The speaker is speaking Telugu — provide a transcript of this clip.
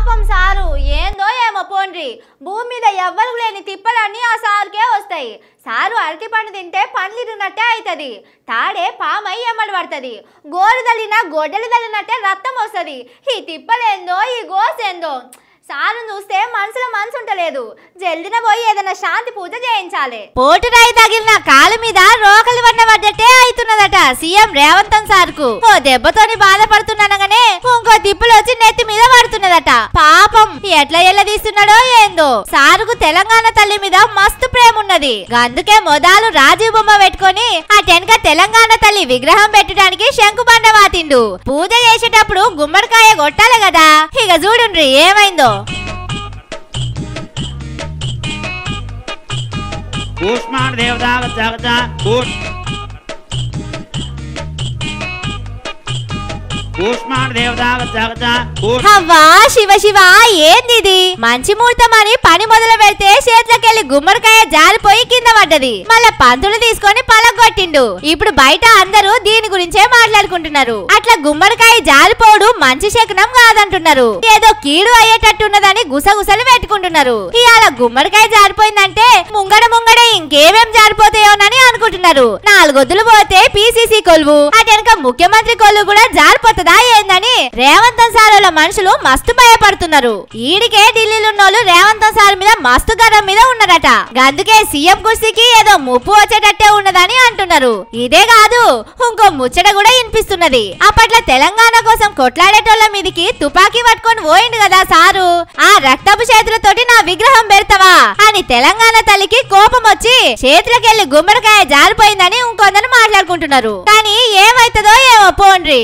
పాపం సారు ఏందో ఏమో పోండ్రి భూమి మీద ఎవ్వరు లేని తిప్పలన్నీ ఆ సారుకే వస్తాయి. సారు అరటి పండు తింటే పండ్లు తిన్నట్టే అవుతుంది. తాడే పామై ఎమ్మడి పడుతుంది. గోరు తల్లినా గొడ్డలు తల్లినట్టే రక్తం వస్తుంది. ఈ తిప్పలేందో ఈ గోసేందో సారు చూస్తే మనసులో మనసు ఉంటలేదు. జల్దిన పోయి ఏదైనా శాంతి పూజ చేయించాలి. పోటు రాయి తగిలిన కాలు మీద రోకలి వన్న పడ్డట్టే అవుతున్నదట సీఎం రేవంత్ సార్కు. ఓ దెబ్బతోని బాధపడుతున్నానగానే ఇంకో తిప్పులు వచ్చి నెత్తి మీద పడుతున్నదట. పాపం ఎట్లా ఎల్లదీస్తున్నాడో ఏందో. సారుకు తెలంగాణ తల్లి మీద మస్తు ప్రేమ ఉన్నది. అందుకే మొదలు రాజీవ్ బొమ్మ పెట్టుకొని ఆ టెనక తెలంగాణ తల్లి విగ్రహం పెట్టడానికి శంకుబండ వాతిండు. పూజ చేసేటప్పుడు గుమ్మడికాయ కొట్టాలి కదా. ఇక చూడుండ్రి ఏమైందో. కూష్మాన్ దేవతా అవ్వా శివ శివ ఏంది మంచి ముహూర్తం అని పని మొదలు పెడితే చేతులకెళ్ళి గుమ్మడికాయ జారిపోయి కింద పడ్డది. మళ్ళా పంతులు తీసుకొని పలగొట్టిండు. ఇప్పుడు బయట అందరూ దీని గురించే మాట్లాడుకుంటున్నారు. అట్లా గుమ్మడికాయ జారిపోవడు మంచి శకునం కాదంటున్నారు. ఏదో కీడు అయ్యేటట్టున్నదని గుసగుసలు పెట్టుకుంటున్నారు. ఇవాళ గుమ్మడికాయ జారిపోయిందంటే ముంగడ ఇంకేమేం జారిపోతాయోనని అనుకుంటున్నారు. 4 వద్దులు పోతే పిసిసి కొలువు అటెనక ముఖ్యమంత్రి కొలువు కూడా జారిపోతుంది ఏందని రేవంత్ సార్ మనుషులు మస్తు భయపడుతున్నారు. ఈడికే ఢిల్లీలో ఉన్నోళ్ళు రేవంత్ సార్ మీద మస్తు గర్వం మీద ఉన్నారట. అందుకే సీఎం కుర్సీకి ఏదో ముప్పు వచ్చేటట్టే ఉన్నదని అంటున్నారు. ఇదే కాదు ఇంకో ముచ్చట కూడా వినిపిస్తున్నది. అప్పట్లో తెలంగాణ కోసం కొట్లాడేటోళ్ళ మీదికి తుపాకీ పట్టుకొని పోయిండు కదా సారు. ఆ రక్తపు చేతులతోటి నా విగ్రహం పెడతావా అని తెలంగాణ తల్లికి కోపం వచ్చి చేతులకెళ్లి గుమ్మడికాయ జారిపోయిందని ఇంకొందరు మాట్లాడుకుంటున్నారు. కానీ ఏమైతుందో ఏమో పోండ్రి.